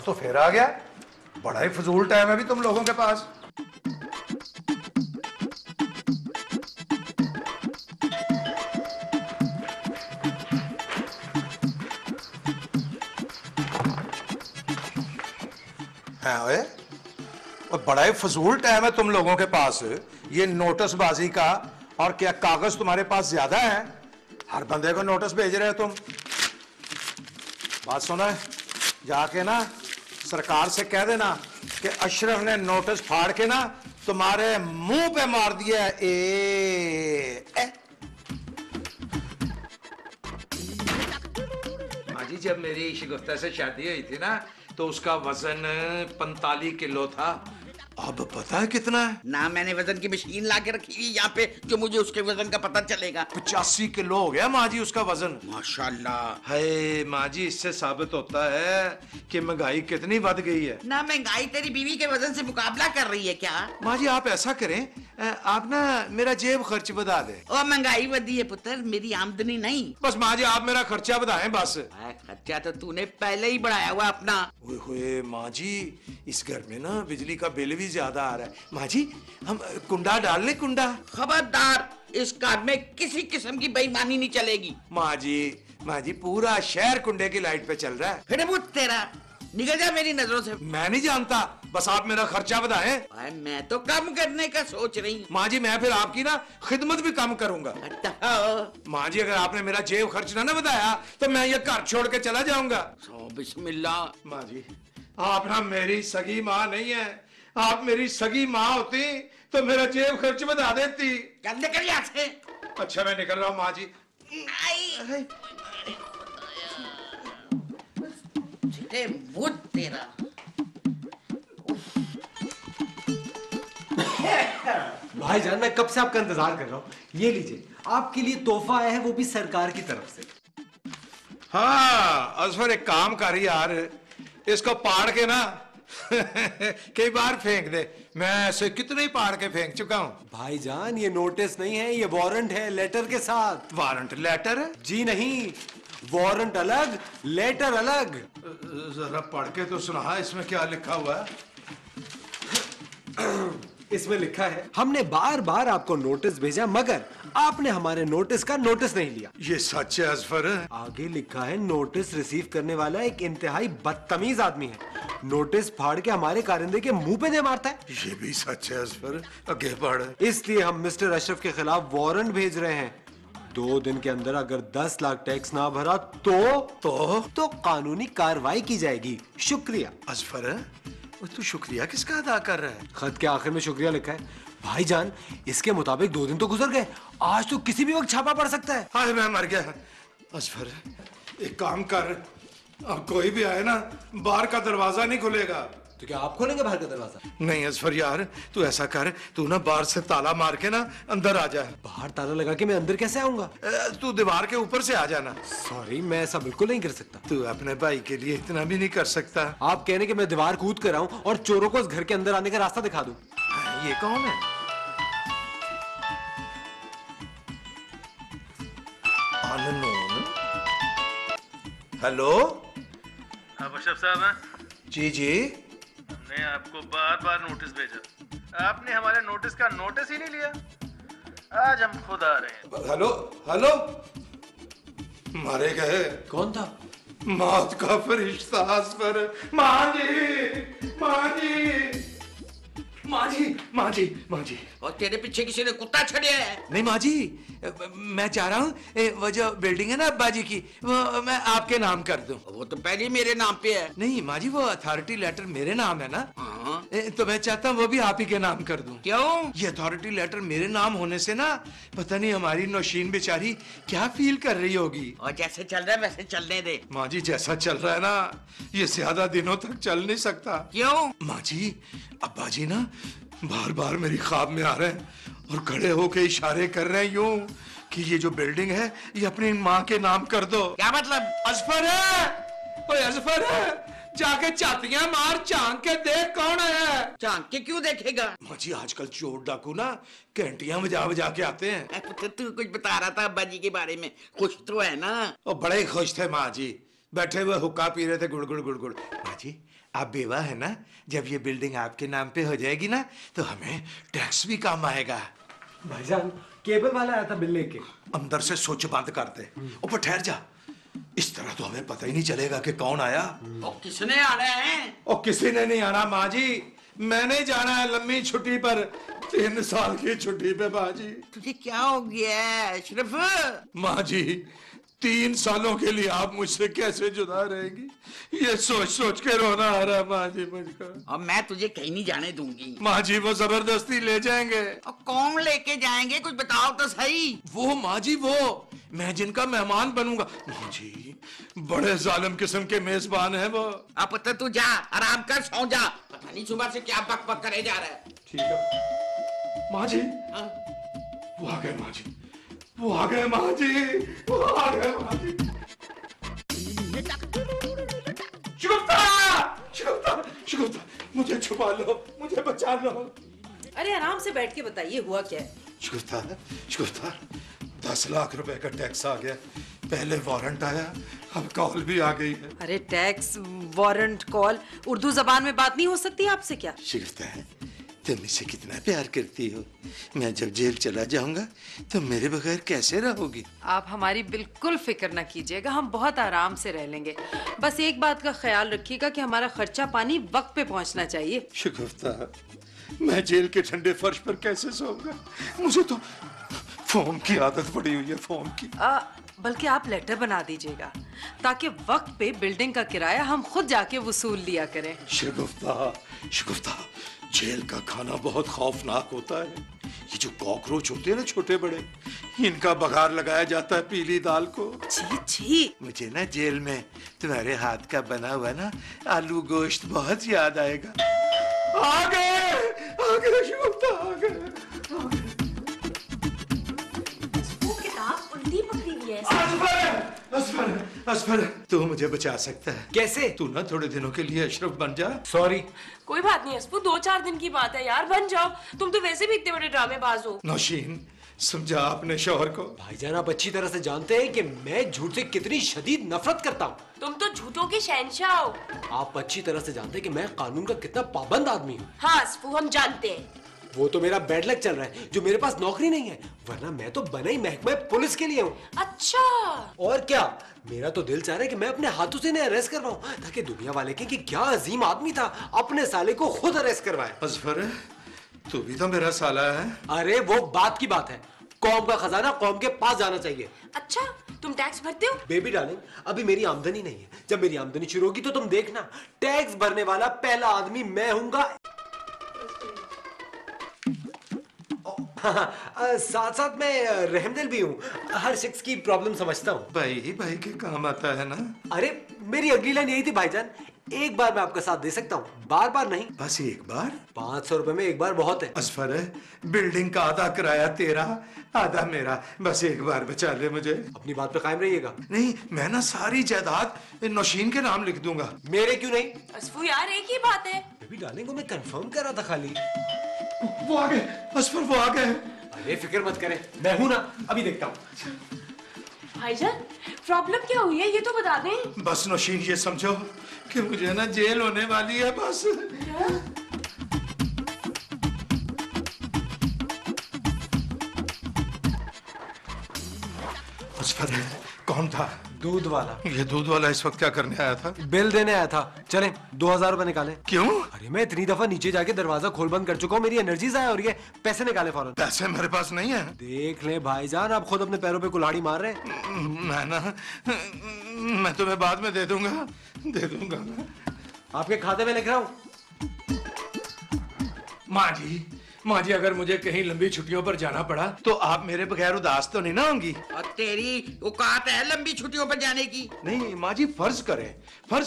तो फिर आ गया। बड़ा ही फजूल टाइम है भी तुम लोगों के पास। है ओए, और बड़ा ही फजूल टाइम है तुम लोगों के पास ये नोटिस बाजी का। और क्या कागज तुम्हारे पास ज्यादा है? हर बंदे को नोटिस भेज रहे हो तुम। बात सुना है, जाके ना सरकार से कह देना कि अशरफ ने नोटिस फाड़ के ना तुम्हारे मुंह पे मार दिया है। माजी, जब मेरी शिगुफ्ता से शादी हुई थी ना तो उसका वजन 45 किलो था। अब पता है कितना है? ना मैंने वजन की मशीन ला के रखी हुई यहाँ पे जो मुझे उसके वजन का पता चलेगा। 85 किलो हो गया माँ जी उसका वजन। माशाल्लाह। है माँ जी, इससे साबित होता है कि महंगाई कितनी बढ़ गई है। ना महंगाई तेरी बीवी के वजन से मुकाबला कर रही है क्या? माँ जी आप ऐसा करें, आप ना मेरा जेब खर्च बढ़ा दें। और महंगाई बढ़ी है पुत्र, मेरी आमदनी नहीं। बस माँ जी आप मेरा खर्चा बढ़ाएं बस। खर्चा तो तूने पहले ही बढ़ाया हुआ अपना। हुए माँ जी, इस घर में ना बिजली का बिल भी ज्यादा आ रहा है। माँ जी हम कुंडा डाल लें? कुंडा। खबरदार, इस घर में किसी किस्म की बेईमानी नहीं चलेगी। माँ जी पूरा शहर कुंडे की लाइट पे चल रहा है। फिर वो तेरा निकल जा मेरी नजरों से। मैं नहीं जानता, बस आप मेरा खर्चा बढ़ाएं। मैं तो कम करने का सोच रही हूँ। माँ जी मैं फिर आपकी ना खिदमत भी कम करूंगा। माँ जी अगर आपने मेरा जेब खर्च ना बढ़ाया तो मैं ये घर छोड़ के चला जाऊंगा। बिस्मिल्लाह। माँ जी आप ना मेरी सगी माँ नहीं है, आप मेरी सगी माँ होती तो मेरा जेब खर्च बढ़ा देती। निकल यहाँ से। अच्छा मैं निकल रहा हूँ माँ जी। तेरा भाईजान मैं कब से आपका इंतजार कर रहा हूँ। ये लीजिए आपके लिए तोहफा आया है, वो भी सरकार की तरफ से। हाँ अजफर एक काम कर यार, इसको पाड़ के ना कई बार फेंक दे। मैं ऐसे कितने ही पाड़ के फेंक चुका हूँ। भाईजान ये नोटिस नहीं है, ये वारंट है लेटर के साथ। वारंट लेटर है? जी नहीं, वारंट अलग लेटर अलग। जरा पढ़ के तो सुना इसमें क्या लिखा हुआ है। इसमें लिखा है हमने बार बार आपको नोटिस भेजा मगर आपने हमारे नोटिस का नोटिस नहीं लिया। ये सच है अजफर? आगे लिखा है नोटिस रिसीव करने वाला एक इंतहाई बदतमीज आदमी है, नोटिस फाड़ के हमारे कारिंदे के मुंह पे दे मारता है। ये भी सच है अजफर, आगे बढ़। इसलिए हम मिस्टर अशरफ के खिलाफ वारंट भेज रहे हैं। 2 दिन के अंदर अगर 10 लाख टैक्स ना भरा तो कानूनी कार्रवाई की जाएगी। शुक्रिया। अजफर तू शुक्रिया किसका अदा कर रहा है? खत के आखिर में शुक्रिया लिखा है। भाईजान इसके मुताबिक 2 दिन तो गुजर गए, आज तो किसी भी वक्त छापा पड़ सकता है। हाय मैं मर गया। अजफर एक काम कर, अब कोई भी आए ना बाहर का दरवाजा नहीं खुलेगा। तो क्या आप खोलेंगे बाहर का दरवाजा? नहीं अजफर यार तू ऐसा कर, तू ना बाहर से ताला मार के ना अंदर आ जा। बाहर ताला लगा के मैं अंदर कैसे आऊंगा? तू दीवार के ऊपर से आ जाना। सॉरी मैं ऐसा बिल्कुल नहीं कर सकता। तू अपने भाई के लिए इतना भी नहीं कर सकता। आप कहने कि मैं दीवार कूद कर आऊं और चोरों को इस घर के अंदर आने का रास्ता दिखा दूं। ये कौन है? अननोन। हेलो अशरफ साहब हैं? जी जी। हमने आपको बार बार नोटिस भेजा, आपने हमारे नोटिस का नोटिस ही नहीं लिया। आज हम खुद आ रहे हैं। हेलो हेलो, मारे गए। कौन था? मौत का फरिश्ता अजफर। माँ जी माँ जी माँ जी माँ जी माँ जी। और तेरे पीछे किसी ने कुत्ता छड़िया है? नहीं माँ जी, मैं चाह रहा हूँ वो जो बिल्डिंग है ना अब्बा जी की, वो मैं आपके नाम कर दूं। वो तो पहले मेरे नाम पे है। नहीं माँ जी वो अथॉरिटी लेटर मेरे नाम है ना। हाँ। तो मैं चाहता हूँ वो भी आप ही के नाम कर दूं। क्यों? ये अथॉरिटी लेटर मेरे नाम होने से ना पता नहीं हमारी नौशीन बेचारी क्या फील कर रही होगी। और जैसे चल रहा है वैसे चलने दे। माँ जी जैसा चल रहा है ना ये ज्यादा दिनों तक चल नहीं सकता। क्यों? माँ जी अब्बा जी ना बार बार मेरी ख्वाब में आ रहे हैं और खड़े होके इशारे कर रहे हैं यूं कि ये जो बिल्डिंग है ये अपनी माँ के नाम कर दो। क्या मतलब? अजफर है, ओए अजफर है, जाके चातियां मार, झांक के देख कौन आया। झांक के क्यों देखेगा? माँ जी आजकल चोर डाकू ना घंटियां बजा बजा के आते हैं। पुत्र तू कुछ बता रहा था अब्बा जी के बारे में, खुश तो है ना? और बड़े खुश थे माँ जी, बैठे हुए हुक्का पी रहे थे गुड़ गुड़ गुड़ गुड़। माँ जी आप बेवा है ना, जब ये बिल्डिंग आपके नाम पे हो जाएगी ना तो हमें टैक्स भी काम आएगा। भाईजान केबल वाला आया था बिल लेके। अंदर से स्विच बंद कर दे। ऊपर ठहर जा, इस तरह तो हमें पता ही नहीं चलेगा कि कौन आया। और किसने आना है? और किसी ने नहीं आना माँ जी, मैंने जाना है लंबी छुट्टी पर, 3 साल की छुट्टी पे माँ जी। तुझे क्या हो गया है अशरफ? माँ जी 3 सालों के लिए आप मुझसे कैसे जुदा रहेंगी, ये सोच सोच के रोना आ रहा है माँ जी मुझको। और मैं तुझे कहीं नहीं जाने दूंगी। माँ जी वो जबरदस्ती ले जाएंगे। और कौन लेके जाएंगे, कुछ बताओ तो सही। वो माँ जी, वो मैं जिनका मेहमान बनूंगा। माँ जी बड़े जालिम किस्म के मेजबान है वो। अब पुत्र तू जा, आराम कर, सो जा। पता नहीं सुबह से क्या बक बक करे जा रहा है। ठीक है माँ जी। हाँ? वो आ गए माँ जी, वो आ गए माँ जी, वो आ गए माँ जी। शुगुफ्ता, शुगुफ्ता, शुगुफ्ता, मुझे छुपा लो, मुझे बचा लो। अरे आराम से बैठ के बताइए हुआ क्या है। शुगुफ्ता, शुगुफ्ता, 10 लाख रुपए का टैक्स आ गया। पहले वारंट आया, अब कॉल भी आ गई है। अरे टैक्स, वारंट, कॉल, उर्दू जबान में बात नहीं हो सकती आपसे क्या? शुगुफ्ता तुम मुझसे कितना प्यार करती हो, मैं जब जेल चला जाऊंगा तो मेरे बगैर कैसे रहोगी? आप हमारी बिल्कुल फिक्र न कीजिएगा, हम बहुत आराम से रह लेंगे। बस एक बात का ख्याल रखिएगा कि हमारा खर्चा पानी वक्त पे पहुंचना चाहिए। शुगुफ्ता मैं जेल के ठंडे फर्श पर कैसे सोऊंगा, मुझे तो फोम की आदत पड़ी हुई है, फोम की। बल्कि आप लेटर बना दीजिएगा ताकि वक्त पे बिल्डिंग का किराया हम खुद जाके वसूल लिया करें। शुगुफ्ता, शुगुफ्ता, जेल का खाना बहुत खौफनाक होता है। ये जो कॉकरोच होते हैं ना छोटे बड़े, इनका बघार लगाया जाता है पीली दाल को। छी छी। मुझे ना जेल में तुम्हारे हाथ का बना हुआ ना आलू गोश्त बहुत याद आएगा। आ गए शुगुफ्ता, आ गए। उल्टी पकड़ी हुई है। असफर, तू मुझे बचा सकता है। कैसे? तू ना थोड़े दिनों के लिए अशरफ बन जा। सॉरी। कोई बात नहीं असफू, 2-4 दिन की बात है यार, बन जाओ। तुम तो वैसे भी इतने बड़े ड्रामेबाज हो। नौशीन समझा अपने शौहर को। भाईजान आप अच्छी तरह से जानते हैं कि मैं झूठ से कितनी शदीद नफरत करता हूँ। तुम तो झूठों के शहंशाह हो। आप अच्छी तरह से जानते हैं कि मैं कानून का कितना पाबंद आदमी हूँ। हाँ असफू, हम जानते हैं। वो तो मेरा बैड लक चल रहा है जो मेरे पास नौकरी नहीं है, वरना मैं तो बना ही महकमा पुलिस के लिए हूँ। अच्छा। और क्या, मेरा तो दिल चाह रहा है कि मैं अपने हाथों से इन्हें अरेस्ट करवाऊं ताकि दुनिया वाले कहें कि क्या अजीम आदमी था, अपने साले को खुद अरेस्ट करवाए। असफर तू भी तो मेरा साला है। अरे वो बात की बात है, कौम का खजाना कौम के पास जाना चाहिए। अच्छा, तुम टैक्स भरते हो? बेबी डार्लिंग, अभी मेरी आमदनी नहीं है, जब मेरी आमदनी शुरू होगी तो तुम देखना, टैक्स भरने वाला पहला आदमी मैं हूंगा। साथ साथ मैं रहमदिल भी हूँ, हर शख्स की प्रॉब्लम समझता हूँ। भाई ही भाई के काम आता है ना। अरे मेरी अगली लाइन यही थी भाईजान, एक बार मैं आपका साथ दे सकता हूँ, बार बार नहीं। बस एक बार? 500 रुपए में एक बार बहुत है। असफर बिल्डिंग का आधा किराया तेरा, आधा मेरा, बस एक बार बचा ले मुझे। अपनी बात पे कायम रहिएगा। नहीं मैं ना सारी जायदाद नौशीन के नाम लिख दूंगा। मेरे क्यों नहीं? असफू यार एक ही बात है। बेबी डार्लिंग को मैं कंफर्म कर रहा था खाली। वो आ गए असफर, वो आ गए। अरे फिक्र मत करें, मैं हूं ना, अभी देखता हूँ। भाईजान प्रॉब्लम क्या हुई है ये तो बता दें। बस नौशीन ये समझो कि मुझे ना जेल होने वाली है बस। असफर कौन था? दूध वाला। ये दूध वाला इस वक्त क्या करने आया था? बिल देने आया था। चलें 2000 रुपए निकालें। क्यों? अरे मैं इतनी दफा नीचे जाके दरवाजा खोल बंद कर चुका हूँ, मेरी एनर्जी जाए हो रही है, पैसे निकाले फौरन। पैसे मेरे पास नहीं है। देख ले भाईजान, आप खुद अपने पैरों पे कुल्हाड़ी मार रहे हैं। मैं तुम्हें बाद में दे दूंगा, दे दूंगा मैं। आपके खाते में लिख रहा हूँ। माँ जी अगर मुझे कहीं लंबी छुट्टियों पर जाना पड़ा तो आप मेरे बगैर उदास तो नहीं ना होंगी? और तेरी औकात है लंबी छुट्टियों पर जाने की? नहीं माँ जी, फर्ज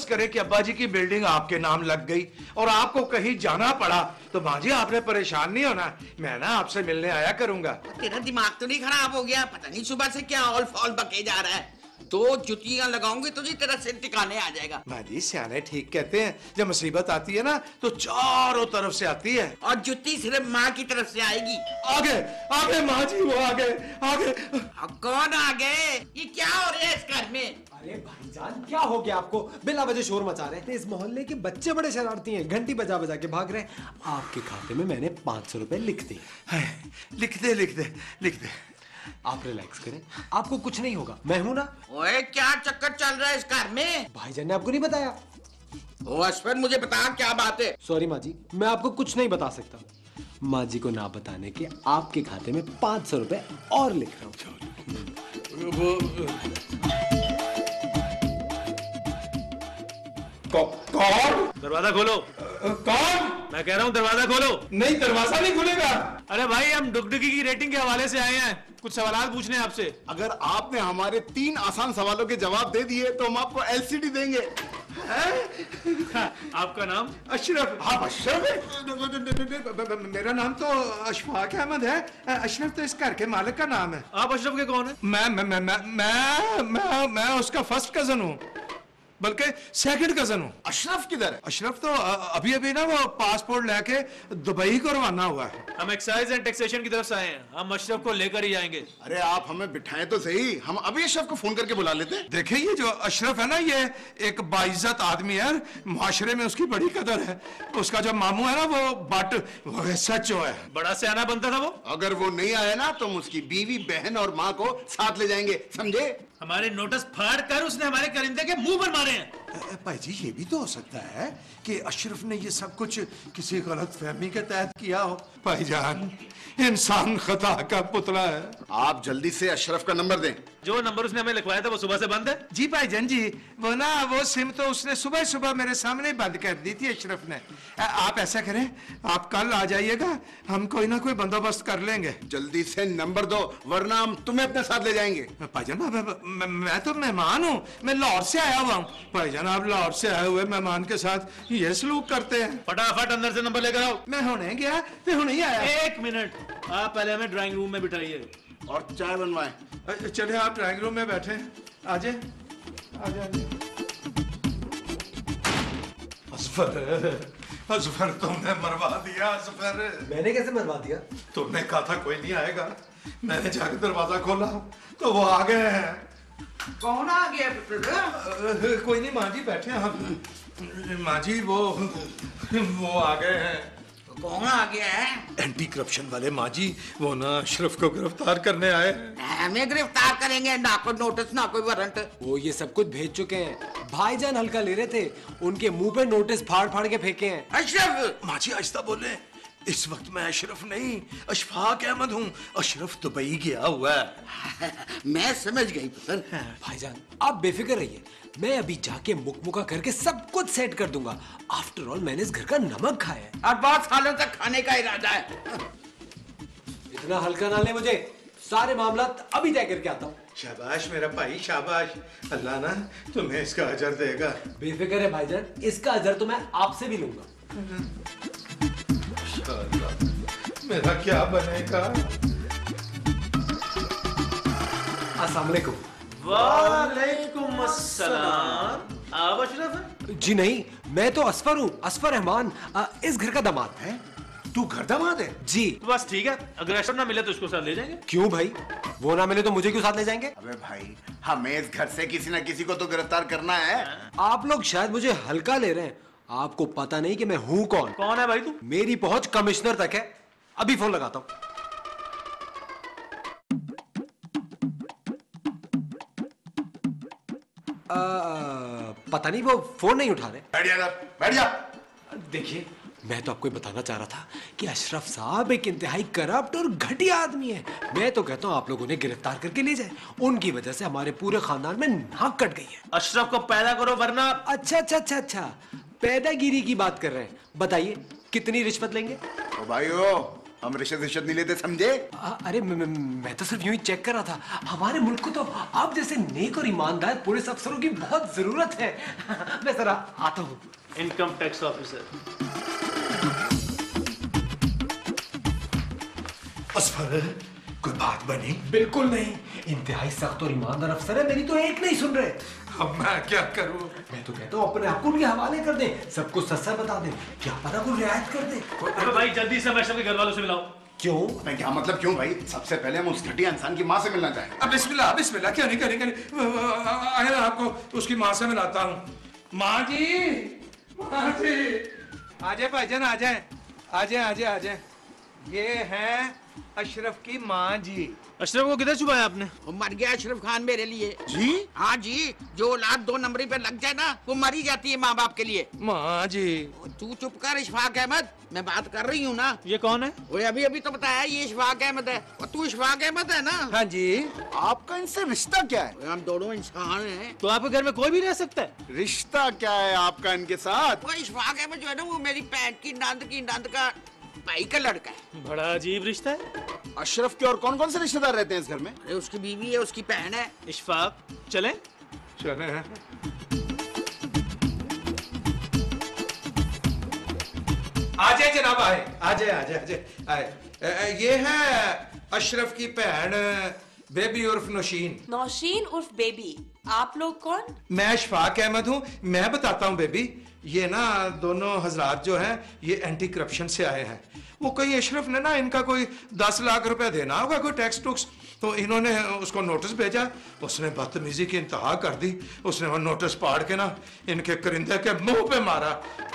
करें कि अब्बा जी की बिल्डिंग आपके नाम लग गई और आपको कहीं जाना पड़ा तो माँ जी आपने परेशान नहीं होना, मैं ना आपसे मिलने आया करूंगा। तेरा दिमाग तो नहीं खराब हो गया? पता नहीं सुबह से क्या ऑल फॉल बके जा रहा है। 2 जुतियां लगाऊंगी तुझे, तेरा सिर टिकाने आ जाएगा। माँ जी सियाने ठीक कहते हैं, जब मुसीबत आती है ना तो चारों तरफ से आती है। और जुत्ती सिर्फ माँ की तरफ से आएगी। आगे माँ जी, वो आगे। कौन आ गए? ये क्या हो रहा है इस घर में? अरे भाई भाईजान क्या हो गया आपको? बिला वजह शोर मचा रहे हैं। इस मोहल्ले के बच्चे बड़े शरारती हैं, घंटी बजा बजा के भाग रहे हैं। आपके खाते में मैंने 500 रुपए लिख दिए। लिख दे लिख दे लिख दे। आप रिलैक्स करें, आपको कुछ नहीं होगा, मैं हूं ना। ओए क्या चक्कर चल रहा है इस घर में? भाईजान ने आपको नहीं बताया? ओ अश्विन मुझे बता क्या बात है? सॉरी माँ जी, मैं आपको कुछ नहीं बता सकता। माँ जी को ना बताने के आपके खाते में 500 रुपए और लिख रहा हूँ। कौन? दरवाजा खोलो। कौन? मैं कह रहा हूँ दरवाजा खोलो। नहीं, दरवाजा नहीं खुलेगा। अरे भाई हम डुगडुगी की रेटिंग के हवाले से आए हैं, कुछ सवाल पूछने हैं आपसे। अगर आपने हमारे 3 आसान सवालों के जवाब दे दिए तो हम आपको एलसीडी देंगे। आपका नाम? अशरफ। हाँ अशरफ है। मेरा नाम तो अशफाक अहमद है। अशरफ तो इस घर के मालिक का नाम है। आप अशरफ के कौन है? मैं उसका फर्स्ट कजन हूँ, बल्कि सेकंड कजन हूँ। अशरफ किधर है? अशरफ तो अभी अभी ना वो पासपोर्ट लेके दुबई को रवाना हुआ है। हम एक्साइज एंड टैक्सेशन की तरफ से आए हैं, हम अशरफ को लेकर ही जाएंगे। अरे आप हमें बिठाएं तो सही, हम अभी अशरफ को फोन करके बुला लेते। देखिए ये जो अशरफ है ना, ये एक बाइज्जत आदमी है, माशरे में उसकी बड़ी कदर है। उसका जो मामू है ना वो सचो है। बड़ा सियाना बनता था वो। अगर वो नहीं आया ना तो हम उसकी बीवी, बहन और माँ को साथ ले जाएंगे, समझे? हमारे नोटिस फाड़ कर उसने हमारे करिंदे के मुंह पर मारे हैं। भाई जी ये भी तो हो सकता है कि अशरफ ने ये सब कुछ किसी गलत फहमी के तहत किया हो। भाईजान इंसान खता का पुतला है। आप जल्दी से अशरफ का नंबर दें। जो नंबर उसने हमें लिखवाया था वो सुबह से बंद है। जी भाईजान जी, वो सिम तो उसने सुबह सुबह मेरे सामने बंद कर दी थी अशरफ ने। आप ऐसा करें, आप कल आ जाइएगा, हम कोई ना कोई बंदोबस्त कर लेंगे। जल्दी से नंबर दो वरना हम तुम्हें अपने साथ ले जाएंगे। भाईजान मैं तो मेहमान हूँ, मैं लाहौर से आया हुआ हूँ। भाईजान आप लाहौर से आए हुए मेहमान के साथ ये सलूक करते हैं। फटाफट अंदर से नंबर लेकर आओ। मैं होने गया, मैं होने ही आया। एक मिनट, आप पहले हमें ड्राइंग रूम में बिठाइए और चाय बनवाएं। चलिए आप ड्राइंग रूम में बैठे, आजे अजफर तुमने मरवा दिया। अजफर मैंने कैसे मरवा दिया? तुमने कहा था कोई नहीं आएगा, मैंने जाकर दरवाजा खोला तो वो आ गए हैं। कौन आ गया पुत्र? कोई नहीं माँ जी बैठे हैं हम। माँ जी वो आ गए हैं। कौन आ गया है? एंटी करप्शन वाले माँ जी, वो ना अशरफ को गिरफ्तार करने आए हैं। हमें गिरफ्तार करेंगे? ना कोई नोटिस ना कोई वारंट। वो ये सब कुछ भेज चुके हैं। भाईजान हल्का ले रहे थे, उनके मुंह पे नोटिस फाड़ फाड़ के फेंके हैं। अशरफ! माँ जी आहिस्ता बोले, इस वक्त मैं अशरफ नहीं अशफाक अहमद हूँ। अशरफ दुबई गया हुआ है। मैं समझ गई पुत्र। भाईजान आप बेफिक्र रहिए, मैं अभी जाके मुकमुका करके सब कुछ सेट कर दूंगा। आफ्टर ऑल मैंने इस घर का नमक खाया है और बहुत सालों तक खाने का इरादा है। इतना हल्का ना ले मुझे, सारे मामला अभी तय करके आता हूँ। शाबाश मेरा भाई शाबाश, अल्लाह ना तुम्हें इसका अजर देगा। बेफिक्र है भाईजान, इसका अजर तो मैं आपसे भी लूंगा। मेरा क्या बनेगा? अस्सलाम वालेकुम। वालेकुम अस्सलाम। आप अशरफ हैं? जी नहीं, मैं तो असफर हूँ, असफर रहमान, इस घर का दामाद है। तू घर दामाद है? जी। तो बस ठीक है, अगर अशरफ ना मिले तो इसको साथ ले जाएंगे। क्यों भाई, वो ना मिले तो मुझे क्यों साथ ले जाएंगे? अबे भाई हमें इस घर से किसी ना किसी को तो गिरफ्तार करना है। आप लोग शायद मुझे हल्का ले रहे हैं, आपको पता नहीं कि मैं हूँ कौन। कौन है भाई तू? मेरी पहुंच कमिश्नर तक है। अभी फोन लगाता हूँ। पता नहीं वो फोन नहीं उठा रहे। बैठ जा। देखिए मैं तो आपको बताना चाह रहा था कि अशरफ साहब एक इंतहाई करप्ट और घटिया आदमी है। मैं तो कहता हूँ आप लोग उन्हें गिरफ्तार करके ले जाए, उनकी वजह से हमारे पूरे खानदान में नाक कट गई है। अशरफ को पैदा करो वरना। अच्छा, पैदागिरी की बात कर रहे हैं। बताइए कितनी रिश्वत लेंगे? ओ भाइयों हम रिश्वत नहीं लेते, समझे? अरे मैं तो सिर्फ यूं ही चेक कर रहा था। हमारे मुल्क को तो आप जैसे नेक और ईमानदार पुलिस अफसरों की बहुत जरूरत है। मैं जरा आता हूँ। Income tax officer. असफर कोई बात बनी? बिल्कुल नहीं, इंतहाई सख्त और ईमानदार अफसर है, मेरी तो एक नहीं सुन रहे। अब मैं क्या करूं? मैं तो कहता हूँ अपने आप को उनके हवाले कर दे, सब कुछ सच सच बता दे, क्या पता कोई रियायत कर दे। अबे भाई जल्दी से अशरफ के घर वालों से मिलाओ। क्यों? अबे क्या मतलब क्यों भाई? सबसे पहले हम उस घटिया इंसान की माँ से मिलना चाहेंगे। अब बिस्मिल्लाह बिस्मिल्लाह, क्यों नहीं क्यों नहीं, आए ना आपको उसकी माँ से मिलाता हूँ। माँ जी, माँ जी, आ जाए भाईजान, आ जाए आ जाए आ जाए आ जाए। ये हैं अशरफ की माँ जी। अशरफ को किधर छुपाया आपने? वो मर गया अशरफ खान मेरे लिए। जी? हाँ जी, जो औलाद 2 नंबरी पे लग जाए ना, वो मरी जाती है माँ बाप के लिए। माँ जी, तू चुप कर इशफाक अहमद, मैं बात कर रही हूँ ना। ये कौन है? वो अभी अभी तो बताया ये इशफाक अहमद है, और तू इशफाक अहमद है ना। हाँ जी। आपका इनसे रिश्ता क्या है? हम दोनों इंसान हैं। तो आपके घर में कोई भी रह सकता है? रिश्ता क्या है आपका इनके साथ? वो इशफाक अहमद जो है ना, वो मेरी पैंट की नंद का भाई का लड़का है। बड़ा अजीब रिश्ता है। अशरफ के और कौन कौन से रिश्तेदार रहते हैं इस घर में? अरे उसकी बीवी है, उसकी बहन है। इशफाक, चलें? चले आ जाए जनाब, आए आ जाए आ जाए आ जाए आए। ये है अशरफ की बहन बेबी उर्फ नौशीन। नौशीन उर्फ बेबी। आप लोग कौन? मैं शफाक अहमद हूँ। मैं बताता हूँ बेबी, ये ना दोनों हजरात जो हैं ये एंटी करप्शन से आए हैं। वो कहीं अशरफ ने ना इनका कोई 10 लाख रुपए देना होगा, कोई टैक्स टुक्स, तो इन्होंने उसको नोटिस भेजा। उसने बदतमीजी की इंतहा कर दी। उसने वो नोटिस पाड़ के ना इनके करिंदे के मुंह पे मारा।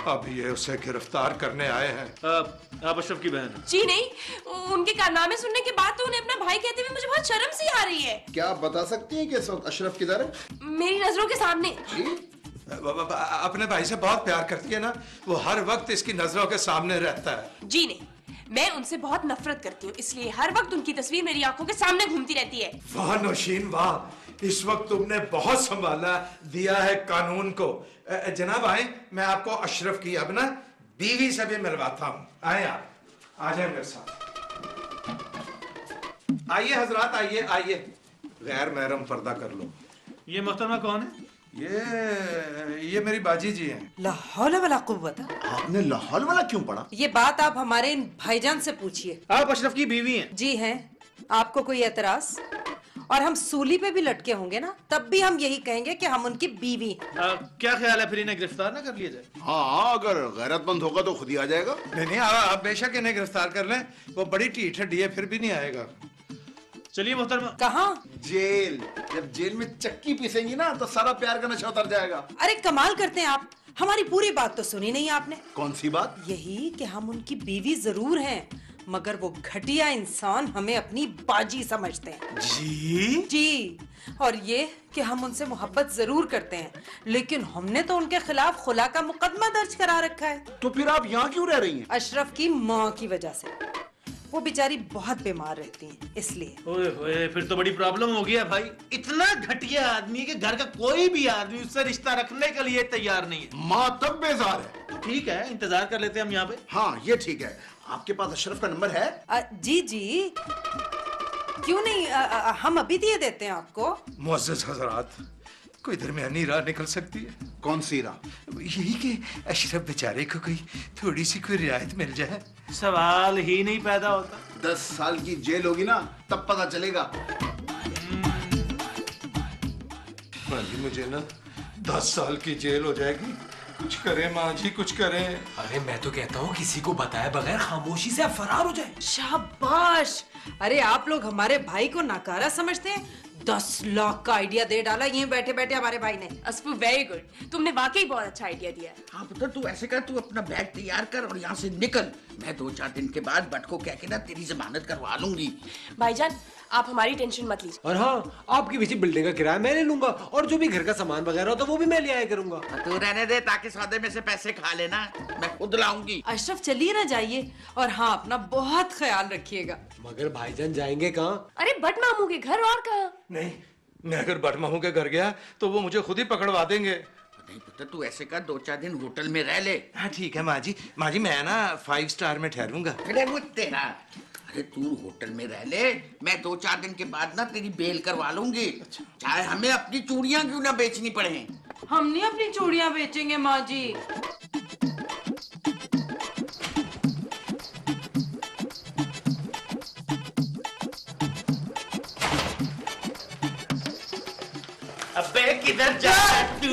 अब ये उसे गिरफ्तार करने आए हैं। आप अशरफ की बहन हैं? जी नहीं, उनके कारनामे सुनने के बाद तो उन्हें अपना भाई कहते हुए मुझे बहुत शर्म सी आ रही है। क्या आप बता सकती हैं कि इस वक्त अशरफ किधर है? मेरी नजरों के सामने। अपने भाई से बहुत प्यार करती है ना, वो हर वक्त इसकी नजरों के सामने रहता है। जी नहीं, मैं उनसे बहुत नफरत करती हूँ, इसलिए हर वक्त उनकी तस्वीर मेरी आंखों के सामने घूमती रहती है। वाह नौशीन वाह, इस वक्त तुमने बहुत संभाला दिया है कानून को। जनाब आए, मैं आपको अशरफ की अब ना बीवी से भी मिलवाता हूँ। आए आप, आ जाए मेरे साथ। आइए हजरात, आइए आइए, गैर महरम पर्दा कर लो। ये मोहतरमा कौन है? ये मेरी बाजी जी हैं। ला हौला वला कुव्वत। आपने लाहौल वाला क्यों पढ़ा? ये बात आप हमारे इन भाईजान से पूछिए। आप अशरफ की बीवी हैं? जी हैं। आपको कोई एतराज? और हम सूली पे भी लटके होंगे ना, तब भी हम यही कहेंगे कि हम उनकी बीवी हैं। क्या ख्याल है फिर इन्हें गिरफ्तार ना कर लिया जाए? हाँ, अगर गैरतमंद होगा तो खुद ही आ जाएगा। नहीं नहीं, आप बेशक इन्हें गिरफ्तार कर लें, वो बड़ी ढीठ हड्डी है, फिर भी नहीं आएगा। चलिए मोहतरमा। कहाँ? जेल। जब जेल में चक्की पीसेंगी ना तो सारा प्यार का नशा उतर जाएगा। अरे कमाल करते हैं आप, हमारी पूरी बात तो सुनी नहीं आपने। कौन सी बात? यही कि हम उनकी बीवी जरूर हैं, मगर वो घटिया इंसान हमें अपनी बाजी समझते हैं। जी जी, और ये कि हम उनसे मोहब्बत जरूर करते हैं, लेकिन हमने तो उनके खिलाफ खुला का मुकदमा दर्ज करा रखा है। तो फिर आप यहाँ क्यों रह रही हैं? अशरफ की माँ की वजह से। वो बेचारी बहुत बीमार रहती हैं, इसलिए। ओए ओए, फिर तो बड़ी प्रॉब्लम हो गया भाई। इतना घटिया आदमी के घर का कोई भी आदमी उससे रिश्ता रखने के लिए तैयार नहीं है। माँ तब बेजार है। ठीक है, इंतजार कर लेते हैं हम यहाँ पे। हाँ ये ठीक है। आपके पास अशरफ का नंबर है? जी जी, क्यों नहीं, हम अभी दिए देते हैं आपको। मुअज़्ज़ज़ हज़रात, कोई दरमियानी राह निकल सकती है? कौन सी राह? यही कि अशरफ बेचारे को कोई थोड़ी सी कोई रियायत मिल जाए। सवाल ही नहीं पैदा होता। 10 साल की जेल होगी ना, तब पता चलेगा। मुझे ना 10 साल की जेल हो जाएगी। कुछ करें माँ जी, कुछ करें। अरे मैं तो कहता हूँ किसी को बताए बगैर खामोशी से आप फरार हो जाए। शाबाश। अरे आप लोग हमारे भाई को नाकारा समझते हैं। 10 लाख का आइडिया दे डाला यहीं बैठे बैठे हमारे भाई ने। अस्फू वेरी गुड, तुमने वाकई बहुत अच्छा आइडिया दिया है। हाँ पुत्र, तू ऐसे कर, तू अपना बैग तैयार कर और यहाँ से निकल। मैं 2-4 दिन के बाद बट को कह के ना तेरी जमानत करवा लूंगी। भाईजान, आप हमारी टेंशन मत लीजिए। और हाँ, आपकी पीछे बिल्डिंग का किराया मैं ले लूंगा, और जो भी घर का सामान वगैरह होता है वो भी मैं ले आया करूंगा। तू रहने दे, ताकि सौदे में से पैसे खा लेना, मैं खुद लाऊंगी। अशरफ चलिए ना जाइए, और हाँ अपना बहुत ख्याल रखिएगा। मगर भाईजान जाएंगे कहाँ? अरे बट मामू के घर, और कहाँ? नहीं, मैं अगर बट मामू के घर गया तो वो मुझे खुद ही पकड़वा देंगे। नहीं पुत्र, तू ऐसे कर, 2-4 दिन होटल में रह ले। हाँ ठीक है माँ जी, मैं ना 5 स्टार में ठहरूंगा। अरे वो तेरा, अरे तू होटल में रह ले, मैं 2-4 दिन के बाद ना तेरी बेल करवा लूंगी। चाहे हमें अपनी चूड़ियां क्यों ना बेचनी पड़े। हम नहीं अपनी चूड़ियां बेचेंगे माँ जी। अबे किधर जा तू?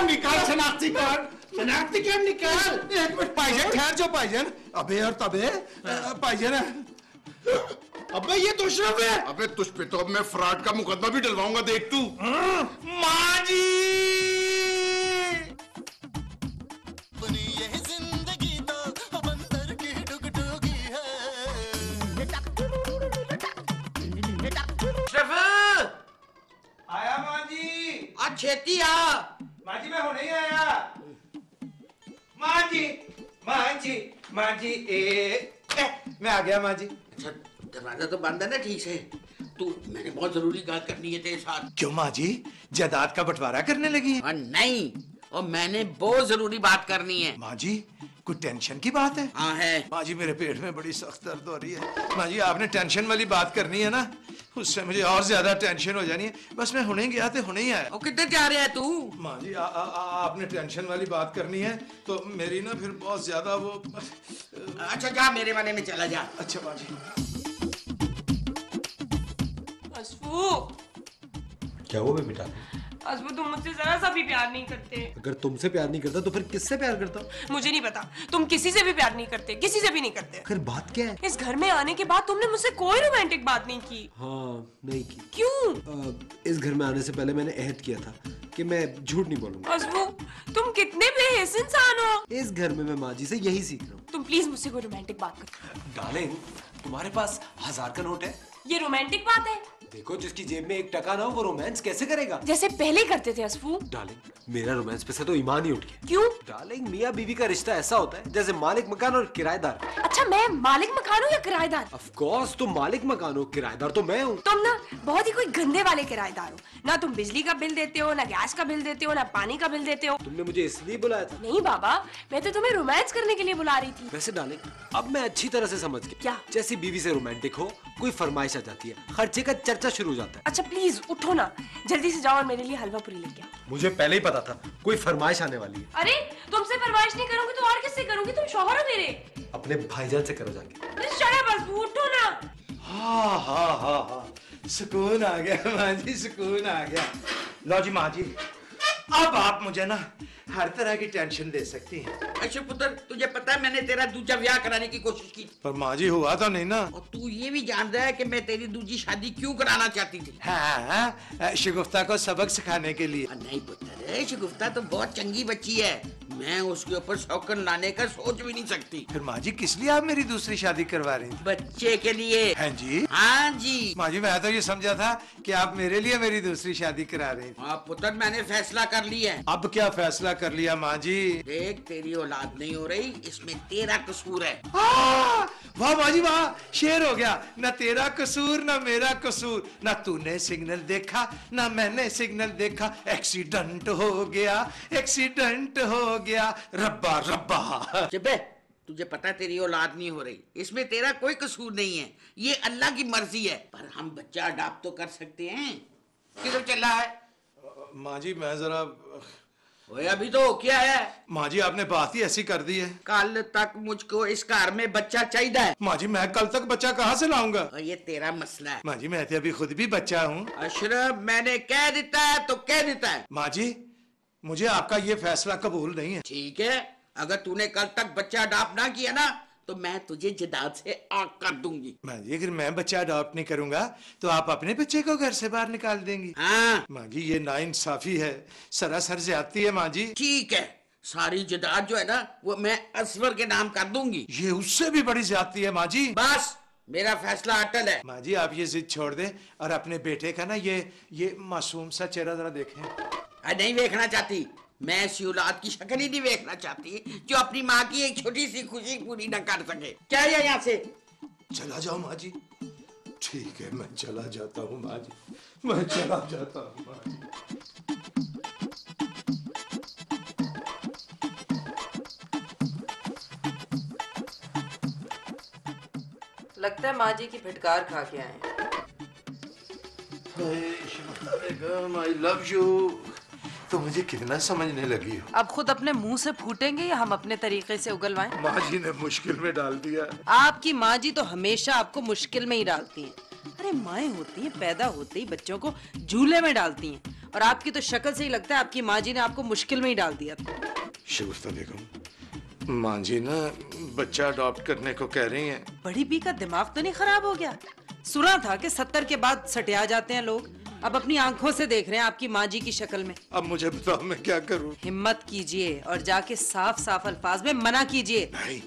निकाल शनाख्ती कार्ड। शनाख्ती कार्ड निकाल। एक मिनट भाईजान, ठहर जाओ भाईजान। अबे और तबे भाईजान, अब्बा ये तो अशरफ है। अबे तुझ पे तो अब मैं फ्रॉड का मुकदमा भी डलवाऊंगा, देख तू। माँ जी अशरफ, आया माँ जी। आज छेती आ। माँ जी मैं होने ही आया। माँ जी माँ जी माँ जी मैं आ गया माँ जी। अच्छा, दरवाजा तो बंद है ना ठीक से? तू, मैंने बहुत जरूरी बात करनी है तेरे साथ। क्यों माँ जी, जायदाद का बंटवारा करने लगी है? और नहीं, और मैंने बहुत जरूरी बात करनी है। माँ जी कुछ टेंशन की बात है? हाँ है। माँ जी मेरे पेट में बड़ी सख्त दर्द हो रही है। माँ जी आपने टेंशन वाली बात करनी है ना, उससे मुझे और ज्यादा टेंशन हो जानी है। बस मैं हुने गया तो हुने ही आया। और किधर जा रहा है तू? माँ जी आपने टेंशन वाली बात करनी है तो मेरी ना फिर बहुत ज्यादा वो। अच्छा जा, मेरे वाले में चला जा। अच्छा माँ जी। असफू, क्या हुआ बेटा? असफू तुम मुझसे जरा सा भी प्यार नहीं करते। अगर तुमसे प्यार नहीं करता तो फिर किससे प्यार करता? मुझे नहीं पता, तुम किसी से भी प्यार नहीं करते, किसी से भी नहीं करते। आखिर बात क्या है? इस घर में आने के बाद तुमने मुझसे कोई रोमांटिक बात नहीं की। हाँ नहीं की। क्यों? इस घर में आने से पहले मैंने अहद किया था कि मैं झूठ नहीं बोलूंगा। असफू, तुम कितने बेहिस इंसान हो। इस घर में मैं माँ जी से यही सीख रहा हूँ। तुम प्लीज मुझसे कोई रोमांटिक बात करो। डार्लिंग, तुम्हारे पास 1000 का नोट है? ये रोमांटिक बात है? देखो, जिसकी जेब में 1 टका ना हो वो रोमांस कैसे करेगा? जैसे पहले करते थे असफू। डार्लिंग, मेरा रोमांस पे से तो ईमान ही उठ गया। क्यों? डार्लिंग, मियाँ बीवी का रिश्ता ऐसा होता है जैसे मालिक मकान और किराएदार। अच्छा, मैं मालिक मकान हूँ या किराएदार? ऑफ कोर्स तुम मालिक मकान हो, किराएदार तो मैं हूँ। तुम ना बहुत ही कोई गंदे वाले किराएदार हो। ना तुम बिजली का बिल देते हो, ना गैस का बिल देते हो, ना पानी का बिल देते हो। तुमने मुझे इसलिए बुलाया था? नहीं बाबा, मैं तो तुम्हें रोमांस करने के लिए बुला रही थी। वैसे डार्लिंग, अब मैं अच्छी तरह से समझ गया। क्या? जैसी बीवी से रोमांटिक हो, कोई फरमाइश आ जाती है, खर्चे का चर्चा शुरू हो जाता है। अच्छा प्लीज उठो ना, जल्दी से जाओ और मेरे लिए हलवा पूरी लेके आओ। मुझे पहले ही पता था कोई फरमाइश आने वाली है। अरे तुमसे फरमाइश नहीं करूंगी तो और किससे करूंगी? तुम शौहर हो मेरे। अपने भाईजान से करो जाके। अरे शट अप असफू, उठो ना। हाँ हाँ हाँ हाँ, सुकून आ गया माँ जी, सुकून आ गया। लो जी माँ जी, अब आप मुझे ना हर तरह की टेंशन दे सकती हैं। अच्छा पुत्र, तुझे पता है मैंने तेरा दूसरा ब्याह कराने की कोशिश की, पर माँ जी हुआ तो नहीं ना। और तू ये भी जानता है कि मैं तेरी दूसरी शादी क्यों कराना चाहती थी? हाँ, शगुफ्ता को सबक सिखाने के लिए। और नहीं पुत्र, शगुफ्ता तो बहुत चंगी बच्ची है, मैं उसके ऊपर शौकन लाने का सोच भी नहीं सकती। फिर माँ जी किस लिए आप मेरी दूसरी शादी करवा रही थी? बच्चे के लिए। हैं जी? हाँ जी। माँ जी मैं तो ये समझा था कि आप मेरे लिए मेरी दूसरी शादी करा रही थी। हाँ पुत्र, मैंने फैसला कर लिया है। अब क्या फैसला कर लिया माँ जी? देख, तेरी औलाद नहीं हो रही, इसमें तेरा कसूर है। वाह माँ जी वाह, शेर हो गया। न तेरा कसूर न मेरा कसूर, न तूने सिग्नल देखा न मैंने सिग्नल देखा, एक्सीडेंट हो गया, एक्सीडेंट हो गया, रब्बा रब्बा। चुपे, तुझे पता है तेरी औलाद नहीं हो रही, इसमें तेरा कोई कसूर नहीं है, ये अल्लाह की मर्जी है। पर हम बच्चा अडॉप्ट तो कर सकते हैं। किधर चला है? माँ जी मैं जरा। ओए अभी तो क्या है? माँ जी आपने बात ही ऐसी कर दी है। कल तक मुझको इस कार में बच्चा चाहिए है। माँ जी मैं कल तक बच्चा कहाँ से लाऊंगा? और ये तेरा मसला है। माँ जी मैं तो अभी खुद भी बच्चा हूँ। अशरफ, मैंने कह देता है तो कह देता है। माँ जी मुझे आपका ये फैसला कबूल नहीं है। ठीक है, अगर तूने कल तक बच्चा अडॉप्ट ना किया ना तो मैं तुझे जदाद से आग कर दूंगी। माँ जी अगर मैं बच्चा अडॉप्ट नहीं करूंगा तो आप अपने बच्चे को घर से बाहर निकाल देंगी। हाँ माँ जी ये नाइंसाफी है, सरासर ज्यादती है माँ जी। ठीक है, सारी जदाद जो है ना वो मैं असवर के नाम कर दूंगी। ये उससे भी बड़ी ज्यादती है माँ जी। बस मेरा फैसला अटल है। माँ जी आप ये जिद छोड़ दें और अपने बेटे का ना ये मासूम सा चेहरा जरा देखें। नहीं देखना चाहती, मैं ऐसी औलाद की शक्ल ही नहीं देखना चाहती जो अपनी माँ की एक छोटी सी खुशी पूरी न कर सके। क्या है यहाँ से? चला जाओ माँ जी। ठीक है मैं चला जाता हूँ माँ जी, मैं चला जाता हूँ माँ जी। लगता है माँ जी की फिटकार खा के आए। I love you. तो मुझे कितना समझने लगी हो। अब खुद अपने मुंह से फूटेंगे या हम अपने तरीके से उगलवाएं? माँ जी ने मुश्किल में डाल दिया। आपकी माँ जी तो हमेशा आपको मुश्किल में ही डालती हैं। अरे माएँ होती हैं पैदा होते ही बच्चों को झूले में डालती हैं, और आपकी तो शक्ल से ही लगता है आपकी माँ जी ने आपको मुश्किल में ही डाल दिया था। शगुफ्ता बेगम माँ जी ना बच्चा अडॉप्ट करने को कह रही हैं। बड़ी बी का दिमाग तो नहीं खराब हो गया? सुना था कि 70 के बाद सटिया जाते हैं लोग। अब अपनी आंखों से देख रहे हैं आपकी माँ जी की शक्ल में। अब मुझे बताओ मैं क्या करूं? हिम्मत कीजिए और जाके साफ साफ अल्फाज में मना कीजिए। नहीं,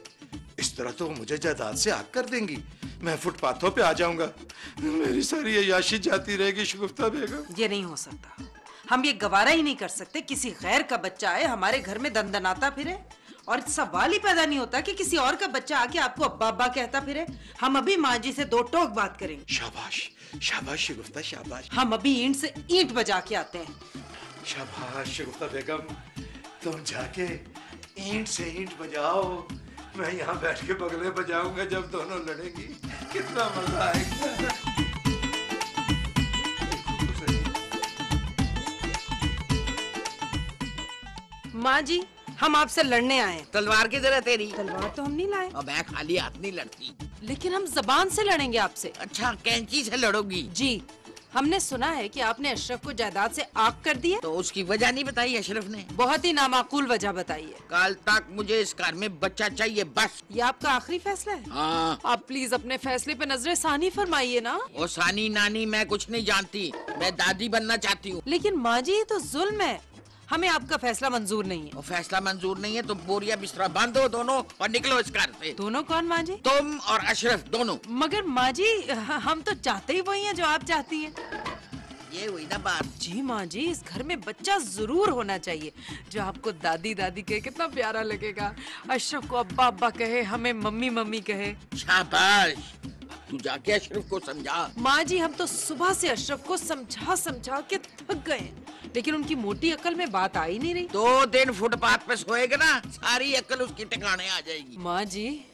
इस तरह तो मुझे जायदाद से आग कर देंगी। मैं फुटपाथों पे आ जाऊंगा, मेरी सारी अय्याशी जाती रहेगी शगुफ्ता बेगम। ये नहीं हो सकता। हम ये गवारा ही नहीं कर सकते किसी गैर का बच्चा आए हमारे घर में दंदनाता फिरे। और सवाल ही पैदा नहीं होता कि किसी और का बच्चा आके आपको अब्बा अब्बा कहता फिरे। हम अभी माँ जी से 2 टोक बात करेंगे। शाबाश शाबाश शगुफ्ता शाबाश। हम अभी ईंट से ईंट बजा के आते हैं। शाबाश शगुफ्ता बेगम, तुम जाके ईंट से ईंट बजाओ, मैं यहाँ बैठ के बगले बजाऊंगा जब दोनों लड़ेंगी। कितना मजा आएगा। माँ जी, हम आपसे लड़ने आए हैं। तलवार किधर है तेरी? तलवार तो हम नहीं लाए, और मैं खाली हाथ नहीं लड़ती। लेकिन हम जबान से लड़ेंगे आपसे। अच्छा, कैंची से लड़ोगी? जी, हमने सुना है कि आपने अशरफ को जायदाद से आग कर दी है। तो उसकी वजह नहीं बताई अशरफ ने? बहुत ही नामाकूल वजह बताई है। कल तक मुझे इस घर में बच्चा चाहिए, बस। ये आपका आखिरी फैसला है? हाँ। आप प्लीज अपने फैसले पे नजर सानी फरमाइए ना। ओ सानी नानी मैं कुछ नहीं जानती, मैं दादी बनना चाहती हूँ। लेकिन माँ जी, ये तो जुल्म है। हमें आपका फैसला मंजूर नहीं है। और फैसला मंजूर नहीं है तो बोरिया बिस्तरा बांधो दोनों और निकलो इस घर से। दोनों कौन माँ जी? तुम और अशरफ दोनों। मगर माँ जी, हम तो चाहते ही वही हैं जो आप चाहती हैं। ये हुई ना बात। जी माँ जी, इस घर में बच्चा जरूर होना चाहिए जो आपको दादी दादी कहे, कितना प्यारा लगेगा। अशरफ को अब्बा अब्बा कहे, हमें मम्मी मम्मी कहे। शाबाश, तू जाके अशरफ को समझा। माँ जी, हम तो सुबह से अशरफ को समझा समझा के थक गए हैं, लेकिन उनकी मोटी अकल में बात आ ही नहीं रही। 2 दिन फुटपाथ पे सोएगा ना, सारी अकल उसकी ठिकाने आ जाएगी। माँ जी,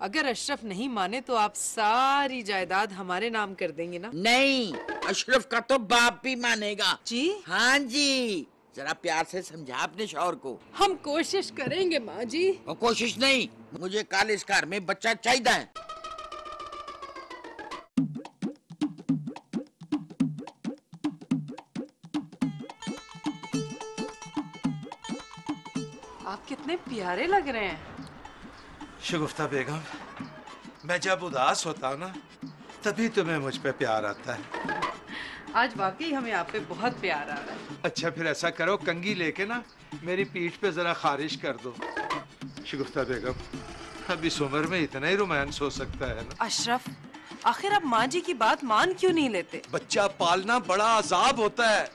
अगर अशरफ नहीं माने तो आप सारी जायदाद हमारे नाम कर देंगे ना? नहीं, अशरफ का तो बाप भी मानेगा। जी? हाँ जी, जरा प्यार से समझा अपने शौहर को। हम कोशिश करेंगे माँ जी। और कोशिश नहीं, मुझे कल इस घर में बच्चा चाहिए है। आप कितने प्यारे लग रहे हैं। शगुफ्ता बेगम, मैं जब उदास होता हूँ ना तभी तुम्हें मुझ पे प्यार आता है। आज वाकई हमें आप पे बहुत प्यार आ रहा है। अच्छा फिर ऐसा करो, कंघी लेके ना मेरी पीठ पे जरा खारिश कर दो। शगुफ्ता बेगम, अब इस उम्र में इतना ही रोमांस हो सकता है ना। अशरफ, आखिर आप माँ जी की बात मान क्यों नहीं लेते? बच्चा पालना बड़ा अजाब होता है।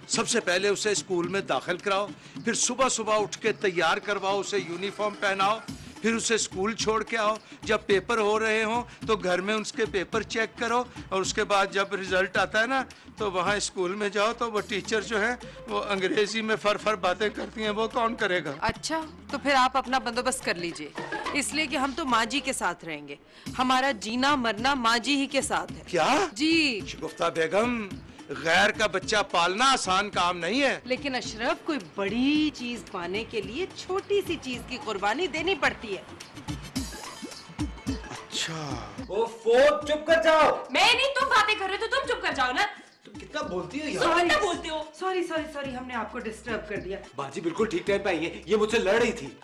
सबसे पहले उसे स्कूल में दाखिल कराओ, फिर सुबह सुबह उठ के तैयार करवाओ, उसे यूनिफॉर्म पहनाओ, फिर उसे स्कूल छोड़ के आओ। जब पेपर हो रहे हो तो घर में उसके पेपर चेक करो, और उसके बाद जब रिजल्ट आता है ना तो वहाँ स्कूल में जाओ तो वो टीचर जो है वो अंग्रेजी में फर बातें करती हैं, वो कौन करेगा? अच्छा, तो फिर आप अपना बंदोबस्त कर लीजिए, इसलिए कि हम तो माँ जी के साथ रहेंगे। हमारा जीना मरना माँ जी ही के साथ है। क्या? जी। शगुफ्ता बेगम, गैर का बच्चा पालना आसान काम नहीं है। लेकिन अशरफ, कोई बड़ी चीज पाने के लिए छोटी सी चीज की कुर्बानी देनी पड़ती है। अच्छा, चुप कर जाओ। मैं नहीं, तुम बातें कर रहे हो तो तुम चुप कर जाओ ना। तुम कितना बोलती हो तुम यार। कितना बोलते हो? सॉरी सॉरी सॉरी, हमने आपको डिस्टर्ब कर दिया। बाजी बिल्कुल ठीक टाइम पे आई है, ये मुझसे लड़ रही थी।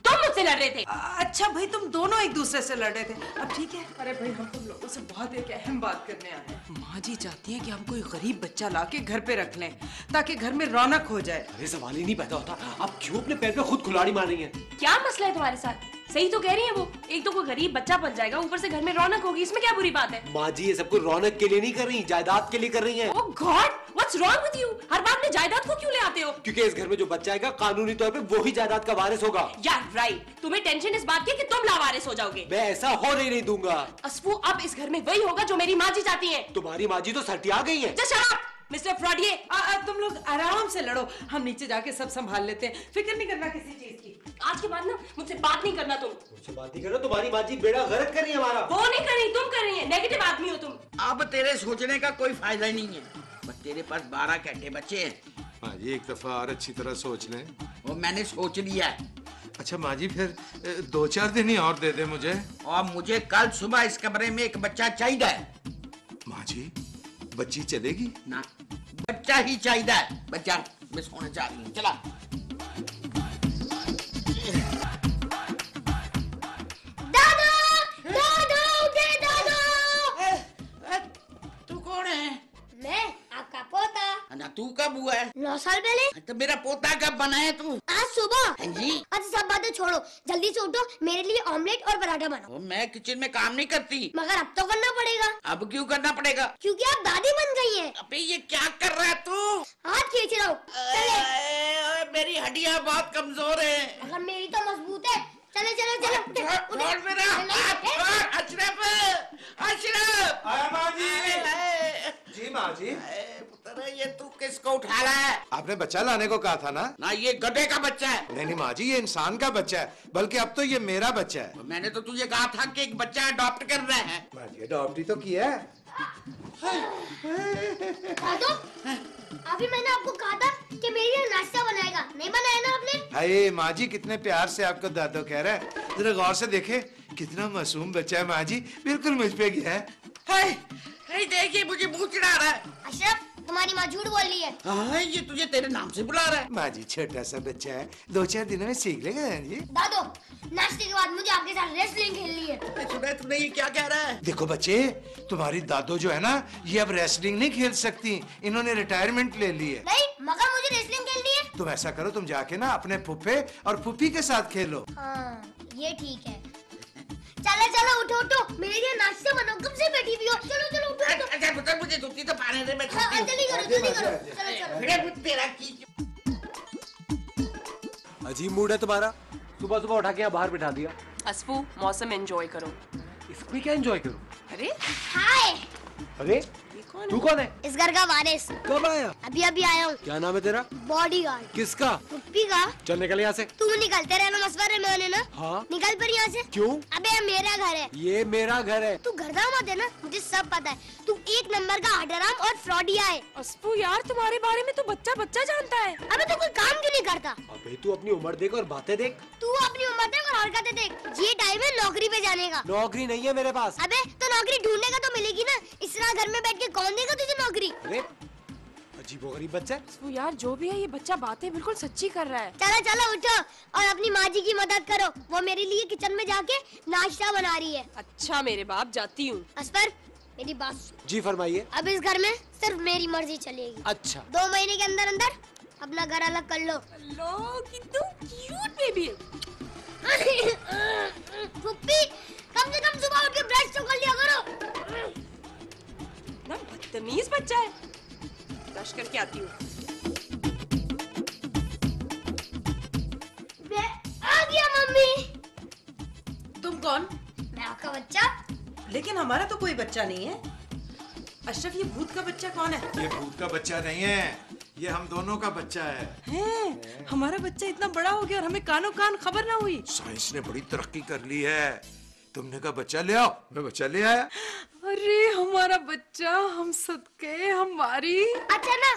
तुम मुझसे लड़ रहे थे। अच्छा भाई, तुम दोनों एक दूसरे से लड़ रहे थे, अब ठीक है। अरे भाई, हम तुम लोगों से बहुत एक अहम बात करने आए हैं। माँ जी चाहती हैं कि हम कोई गरीब बच्चा लाके घर पे रख लें ताकि घर में रौनक हो जाए। अरे सवाल ही नहीं पैदा होता, आप क्यों अपने पैर पे खुद कुल्हाड़ी मार रही हैं? क्या मसला है तुम्हारे साथ? सही तो कह रही है वो। एक तो कोई गरीब बच्चा बन जाएगा, ऊपर से घर में रौनक होगी, इसमें क्या बुरी बात है? माँ जी ये सब कुछ रौनक के लिए नहीं कर रही, जायदाद के लिए कर रही हैं। Oh God, what's wrong with you? हर बार में जायदाद को क्यों ले आते हो? क्योंकि इस घर में जो बच्चा आएगा कानूनी तौर पे वो ही जायदाद का वारिस होगा। यार राइट, तुम्हें टेंशन इस बात की कि तुम लावारिस हो जाओगे। मैं ऐसा होने ही नहीं दूंगा। असफू, अब इस घर में वही होगा जो मेरी माँ जी चाहती है। तुम्हारी माँ जी तो सटिया गई है। जस्ट शट अप मिस्टर फ्रॉडिये। तुम लोग आराम से लड़ो, हम नीचे जाके सब संभाल लेते हैं, फिक्र नहीं करना किसी चीज की। आज के बाद ना मुझसे बात नहीं करना तुम। मुझसे बात नहीं करो, तुम्हारी माँ जी बेड़ा गर्क कर रही है हमारा। वो नहीं कर रही, तुम कर रही है। नेगेटिव आदमी हो तुम। अब तेरे सोचने का कोई फायदा ही नहीं है, बस तेरे पास 12 घंटे बचे हैं। माँ जी एक दफा और अच्छी तरह सोच लें। वो मैंने सोच लिया है। अच्छा माँ जी, फिर 2-4 दिन ही और दे दे मुझे। और मुझे कल सुबह इस कमरे में एक बच्चा चाहिए है। माँ जी, बच्ची चलेगी? ना, बच्चा ही चाहिए है। बच्चा मैं सोना चाह रही हूँ, चला। 9 साल पहले। तो मेरा पोता कब बना है तू? आज सुबह। हाँ जी। अच्छा सब बातें छोड़ो, जल्दी से उठो, मेरे लिए ऑमलेट और पराठा बनाओ। मैं किचन में काम नहीं करती। मगर अब तो करना पड़ेगा। अब क्यों करना पड़ेगा? क्योंकि आप दादी बन गई हैं। अबे ये क्या कर रहा है तू? हाथ खींच रहा हूँ। चले। मेरी हड्डियां बहुत कमजोर है। अगर मेरी तो मजबूत है। चलो चलो चलो। छोड़ मेरा हाथ, छोड़। अशरफ, अशरफ। आया माँ जी। जी माँ जी। पुत्र ये तू किसको उठा रहा है? आपने बच्चा लाने को कहा था ना? ना ये गधे का बच्चा है। नहीं नहीं माँ जी, ये इंसान का बच्चा है, बल्कि अब तो ये मेरा बच्चा है। मैंने तो तुझे कहा था कि एक बच्चा अडॉप्ट कर रहा है। माँ जी अडॉप्ट ही तो किया है। दादू, अभी मैंने आपको कहा था कि मेरे लिए नाश्ता बनाएगा, नहीं बनाया ना आपने? हाय माँ जी, कितने प्यार से आपको दादो कह रहा है। जरा गौर से देखे, कितना मासूम बच्चा है माँ जी, बिल्कुल मुझ पे गया है। हाय, देखिए मुझे मुंह चिढ़ा रहा है। अशरफ, तुम्हारी माँ झूठ बोल रही है। हाँ, ये तुझे तेरे नाम से बुला रहा है। माँ जी छोटा सा बच्चा है, 2-4 दिनों में सीख लेगा जी। दादू, नाश्ते के बाद मुझे आपके साथ रेसलिंग खेलनी है। सुना तुमने ये क्या कह रहा है? देखो बच्चे, तुम्हारी दादो जो है ना, ये अब रेसलिंग नहीं खेल सकती, इन्होंने रिटायरमेंट ले ली है। नहीं, मगर मुझे रेसलिंग खेलनी है। तुम ऐसा करो, तुम जाके ना अपने फुफ्फे और फुफ्फी के साथ खेलो। हाँ, ये ठीक है। चलो चलो उठो उठो, मेरे लिए नाश्ता बनाओ, कब से बैठी हुई हो। चलो चलो उठो उठो। अच्छा पुत्र, मुझे धुती तो पाने दे, मैं हाँ, चलती हूँ। जल्दी करो जल्दी करो। चलो चलो। फिर तेरा की अजीब मूड है तुम्हारा, सुबह सुबह उठा के यहाँ बाहर बिठा दिया। अस्फू, मौसम एंजॉय करो। इसमें क्या एंजॉय करूं? अरे हाय, अरे तू कौन है? इस घर का वारिस। कब आया? अभी अभी आया हूँ। क्या नाम है तेरा? बॉडीगार्ड। किसका? पुप्पी का। चल निकल यहाँ से। तू निकलते रहना, मशवरे में होने ना। हाँ? निकल पर यहाँ से। क्यों? अबे मेरा घर है। ये मेरा घर है। तू घर दामाद है ना, मुझे सब पता है। तू 1 नंबर का हडराम और फ्रॉडिया है। अस्फू यार, तुम्हारे बारे में तो बच्चा बच्चा जानता है। अबे तू कोई काम क्यों नहीं करता? अबे तू अपनी उम्र देख और बातें देख। तू अपनी उम्र देख और हरकतें देख। ये टाइम है नौकरी पे जाने का। नौकरी नहीं है मेरे पास। अबे तो नौकरी ढूंढने का तो मिलेगी ना, इस तरह घर में बैठ के कौन देगा तुझे नौकरी? अरे अजीबोगरीब बच्चा है। अस्फू यार, जो भी है ये बच्चा बातें बिल्कुल सच्ची कर रहा है। चलो चलो उठो और अपनी माँ जी की मदद करो, वो मेरे लिए किचन में जाके नाश्ता बना रही है। अच्छा मेरे बाप, जाती हूँ। असफर, मेरी बात सुन। जी फरमाइए। अब इस घर में सिर्फ मेरी मर्जी चलेगी। अच्छा 2 महीने के अंदर अंदर अपना घर अलग कर लो। लो, कितनी क्यूट बेबी है। पुप्पी, कम से कम सुबह उठ के ब्रश तो कर लिया करो। ना बदतमीज बच्चा है। ब्रश करके आती हूँ। मैं आ गया मम्मी। तुम कौन? मैं आपका बच्चा। लेकिन हमारा तो कोई बच्चा नहीं है। अशरफ, ये भूत का बच्चा कौन है? ये भूत का बच्चा नहीं है, ये हम दोनों का बच्चा है। हैं, हमारा बच्चा इतना बड़ा हो गया और हमें कानो कान खबर ना हुई। साइंस ने बड़ी तरक्की कर ली है। तुमने कहा बच्चा ले आओ, मैं बच्चा ले आया। अरे हमारा बच्चा, हम सदके हमारी। अच्छा ना,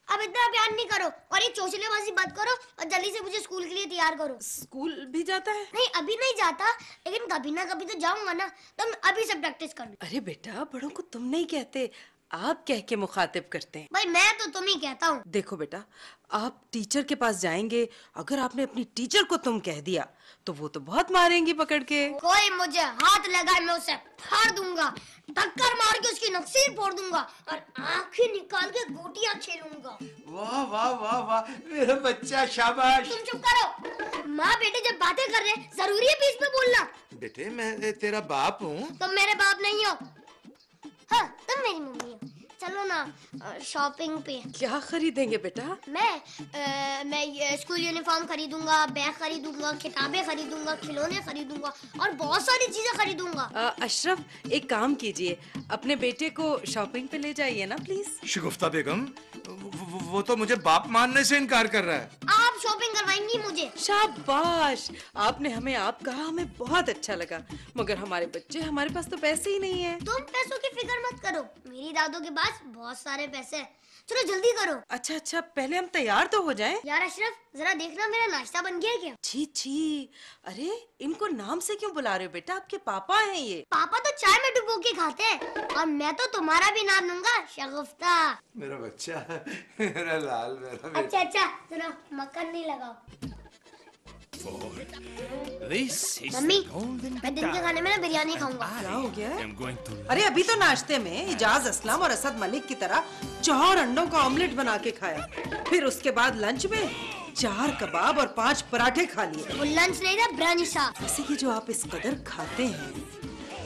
अब इतना प्यार नहीं करो और ये चोचलेबाजी बंद करो और जल्दी से मुझे स्कूल के लिए तैयार करो। स्कूल भी जाता है? नहीं, अभी नहीं जाता, लेकिन कभी ना कभी तो जाऊंगा ना, तुम अभी से प्रैक्टिस कर लो। अरे बेटा, बड़ों को तुम नहीं कहते, आप कह के मुखातिब करते हैं। भाई मैं तो तुम ही कहता हूँ। देखो बेटा, आप टीचर के पास जाएंगे, अगर आपने अपनी टीचर को तुम कह दिया तो वो तो बहुत मारेंगी पकड़ के। कोई मुझे हाथ लगाए, मैं उसे फाड़ दूंगा, टक्कर मार के उसकी नक्सीर फोड़ दूंगा और आंखें निकाल के गोटियां खेलूंगा। वाह वाह वाह वाह, मेरा बच्चा, शाबाश। तुम चुप करो। माँ बेटे जब बातें कर रहे हैं, जरूरी है बीच में बोलना? बेटे मैं तेरा बाप हूँ। तुम मेरे बाप नहीं हो। हाँ, तुम मेरी मम्मी हो। चलो ना शॉपिंग पे। क्या खरीदेंगे बेटा? मैं ये स्कूल यूनिफॉर्म खरीदूंगा, बैग खरीदूंगा, किताबें खरीदूंगा, खिलौने खरीदूंगा और बहुत सारी चीजें खरीदूंगा। अशरफ, एक काम कीजिए, अपने बेटे को शॉपिंग पे ले जाइए ना प्लीज। शगुफ्ता बेगम, वो तो मुझे बाप मानने से इनकार कर रहा है। आप शॉपिंग करवाएंगी मुझे? शाबाश, आपने हमें आप कहा, हमें बहुत अच्छा लगा, मगर हमारे बच्चे, हमारे पास तो पैसे ही नहीं है। तुम पैसों की फिक्र मत करो, मेरी दादों के पास बहुत सारे पैसे हैं। चलो जल्दी करो। अच्छा अच्छा, पहले हम तैयार तो हो जाएं। यार अशरफ, जरा देखना मेरा नाश्ता बन गया क्या? छी छी, अरे इनको नाम से क्यों बुला रहे हो बेटा? आपके पापा हैं ये। पापा तो चाय में डुबो के खाते हैं और मैं तो तुम्हारा भी नाम लूंगा, शगुफ्ता। मेरा बच्चा, मेरा लाल, मेरा बेटा। अच्छा अच्छा, चलो मक्खन नहीं लगाओ। for. This is mummy the golden मैं दिन के खाने में ना बिरयानी खाऊंगा। क्या हो गया? I'm going to अरे अभी तो नाश्ते में इजाज असलम और असद मलिक की तरह 4 अंडों का ऑमलेट बना के खाया, फिर उसके बाद लंच में 4 कबाब और 5 पराठे खा लिए। वो लंच नहीं था, ब्रंच था। वैसे कि जो आप इस कदर खाते हैं,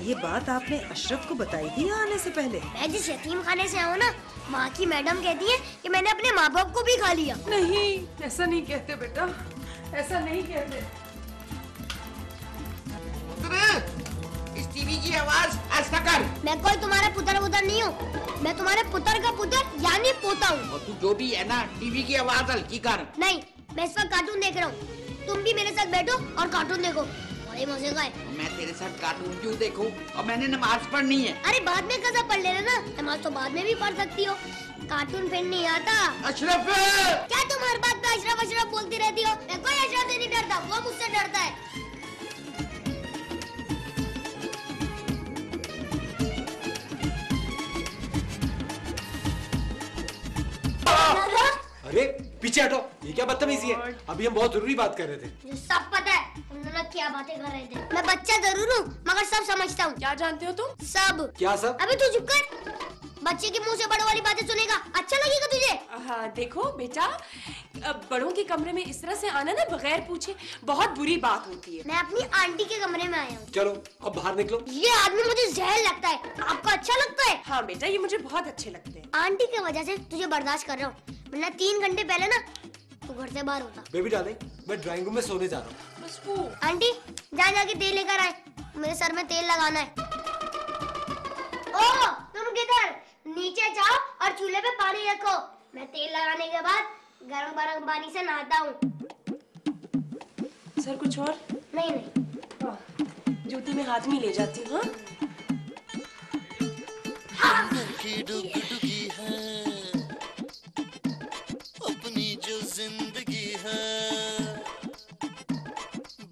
ये बात आपने अशरफ को बताई थी यहाँ आने से पहले? मैं जिस यतीम खाने से आऊँ ना, माँ की मैडम कहती है कि मैंने अपने माँ बाप को भी खा लिया। नहीं, ऐसा नहीं कहते बेटा, ऐसा नहीं कहते। इस टीवी की आवाज ऐसा कर। मैं कोई तुम्हारा पुत्र नहीं हूँ, मैं तुम्हारे पुत्र का पुत्र यानी पोता हूँ। और तू जो भी है ना, टीवी की आवाज हल्की कर। नहीं, मैं इस वक्त कार्टून देख रहा हूँ, तुम भी मेरे साथ बैठो और कार्टून देखो, बड़े मजे का है। मैं तेरे साथ कार्टून क्यों देखूं? और मैंने नमाज पढ़नी है। अरे बाद में कज़ा पढ़ लेना ना, नमाज तो बाद में भी पढ़ सकती हो, कार्टून फिर नहीं आता। अशरफ, क्या तुम हर बात पे अशरफ अशरफ बोलती रहती हो? मैं कोई अशरफ से नहीं डरता, वो मुझसे डरता है। अरे पीछे हटो, ये क्या बदतमीजी है? अभी हम बहुत जरूरी बात कर रहे थे। मुझे सब पता है तुम दोनों क्या बातें कर रहे थे। मैं बच्चा जरूर हूँ मगर सब समझता हूँ। क्या जानते हो तुम? सब। क्या सब? अभी तू चुप कर, बच्चे के मुंह से बड़ों वाली बातें सुनेगा अच्छा लगेगा तुझे? हाँ देखो बेटा, बड़ों के कमरे में इस तरह से आना ना बगैर पूछे बहुत बुरी बात होती है। मैं अपनी आंटी के कमरे में आया हूँ। चलो अब बाहर निकलो। ये आदमी मुझे जहर लगता है, आपको अच्छा लगता है? हाँ बेटा, ये मुझे बहुत अच्छे लगते हैं। आंटी की वजह से तुझे बर्दाश्त कर रहा हूँ, वरना 3 घंटे पहले ना तू घर से बाहर होता। बेबी डार्लिंग, मैं ड्राइंग रूम में सोने जा रहा हूँ। बस वो आंटी जा जाके तेल लेकर आए, मेरे सर में तेल लगाना है। ओ तुम किधर? नीचे जाओ और चूल्हे पे पानी रखो, मैं तेल लगाने के बाद गरम गरम पानी से नहाता हूँ। सर कुछ और? नहीं। जूती में हाथ में ले जाती हूँ। अपनी जो जिंदगी है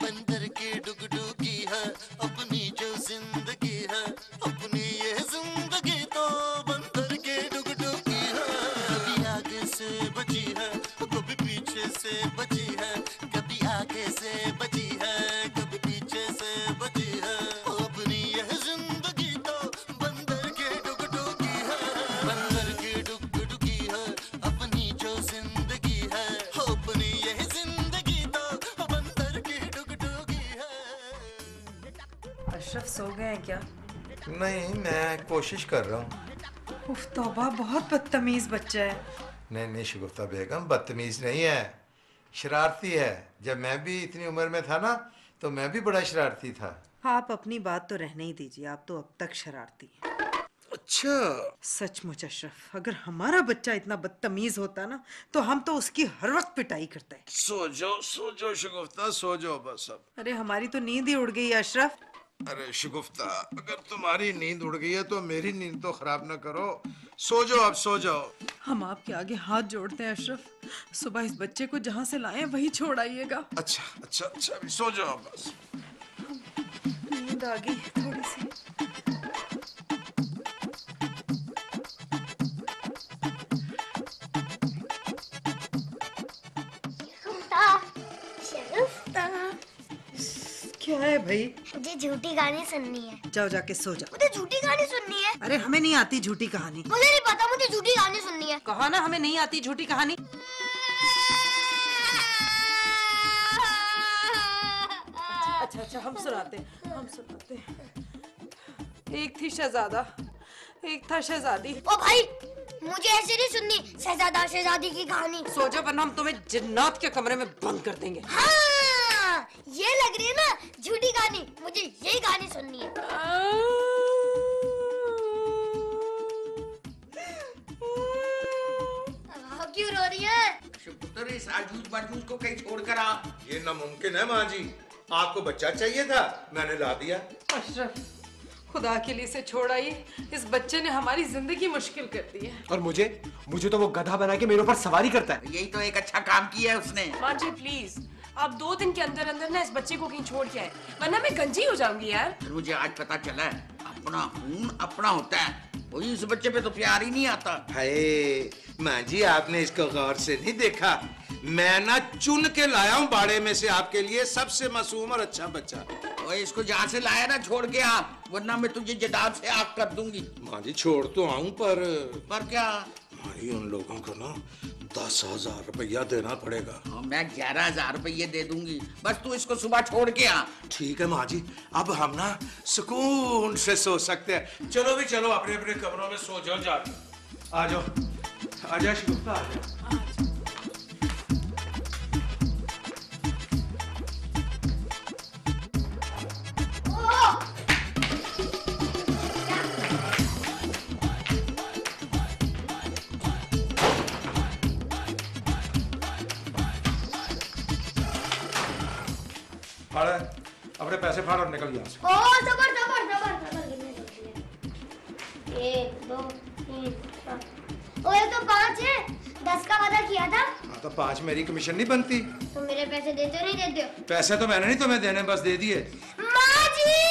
बंदर की डुगडुगी है, अपनी जो जिंदगी है, अपनी ये जिंदगी तो बंदर की डुगडुगी है। कभी आगे से बची है, कभी पीछे से बची है, कभी आगे से बची है, कभी पीछे से बची है। अपनी ये जिंदगी तो बंदर की डुगडुगी है, बंदर की डुगडुगी है, अपनी जो जिंदगी है, अपनी ये जिंदगी तो बंदर की डुगडुगी है। अशरफ सो गए हैं क्या? नहीं, मैं कोशिश कर रहा हूँ। उफ तौबा, बहुत बदतमीज बच्चा है। नहीं शगुफ्ता बेगम, बदतमीज नहीं है, शरारती है। जब मैं भी इतनी उम्र में था ना, तो मैं भी बड़ा शरारती था। आप अपनी बात तो रहने ही दीजिए, आप तो अब तक शरारती हैं। अच्छा, सचमुच अशरफ, अगर हमारा बच्चा इतना बदतमीज होता ना, तो हम तो उसकी हर वक्त पिटाई करते हैं। सो जाओ शगुफ्ता, सो जाओ बस अब। अरे हमारी तो नींद ही उड़ गई है अशरफ। अरे शगुफ्ता, अगर तुम्हारी नींद उड़ गई है तो मेरी नींद तो खराब ना करो। सो जाओ, अब सो जाओ। हम आपके आगे हाथ जोड़ते हैं अशरफ, सुबह इस बच्चे को जहाँ से लाए वही छोड़ आइएगा। अच्छा, अभी सो जाओ बस। नींद आ गई थोड़ी सी। क्या है भाई? मुझे झूठी कहानी सुननी है। जाओ जाके सो जाओ। मुझे झूठी कहानी सुननी है। अरे हमें नहीं आती झूठी कहानी। मुझे नहीं पता, मुझे झूठी कहानी सुननी है। कहा ना हमें नहीं आती झूठी कहानी। अच्छा हम सुनाते। एक थी शहजादा, एक था शहजादी। ओ भाई, मुझे ऐसे नहीं सुननी शहजादा शहजादी की कहानी। सो जाओ वरना हम तुम्हें जिन्नात के कमरे में बंद कर देंगे। हाँ, ये लग रही है ना झूठी कहानी, मुझे यही कहानी सुननी है। क्यों रो रही है? पुत्र, इस आजूज बाजूज को कहीं छोड़ कर आ। ये नामुमकिन है माँ जी, आपको बच्चा चाहिए था, मैंने ला दिया। अशरफ, खुदा के लिए इसे छोड़ आई, इस बच्चे ने हमारी जिंदगी मुश्किल कर दी है। और मुझे तो वो गधा बना के मेरे ऊपर सवारी करता है। यही तो एक अच्छा काम किया है उसने। माँ जी प्लीज, आप 2 दिन के अंदर अंदर ना इस बच्चे को कहीं छोड़ के आए, वरना मैं गंजी हो जाऊंगी यार। मुझे आज पता चला है, अपना खून अपना होता है, वही इस बच्चे पे तो प्यार ही नहीं आता। हाय माँ जी, आपने इसको गौर से नहीं देखा। मैं ना चुन के लाया हूँ बाड़े में से आपके लिए सबसे मासूम और अच्छा बच्चा। और इसको जहाँ से लाया ना छोड़ के आ, वरना मैं तुझे जटाब से आग कर दूंगी। माँ जी छोड़ तो आऊं पर क्या? हमारी उन लोगों को ना 10,000 रुपया देना पड़ेगा। मैं 11,000 रुपये दे दूंगी, बस तू इसको सुबह छोड़ के आ। ठीक है माँ जी, अब हम ना सुकून से सो सकते हैं। चलो भी चलो, अपने अपने कमरों में सो जाओ जाके। आ जाओ, आ जाओ शिगुफ्ता, आ जाओ। फाड़, अपने पैसे फाड़ और निकल यहाँ से। ओ जबर जबर जबर जबर गिनने दो। 1 2 3 4। ओए तो 5 है, 10 का वादा किया था। हाँ तो 5 मेरी कमीशन नहीं बनती। तो मेरे पैसे देते हो नहीं देते हो? पैसे तो मैंने नहीं तुम्हें देने, बस दे दिए। माँ जी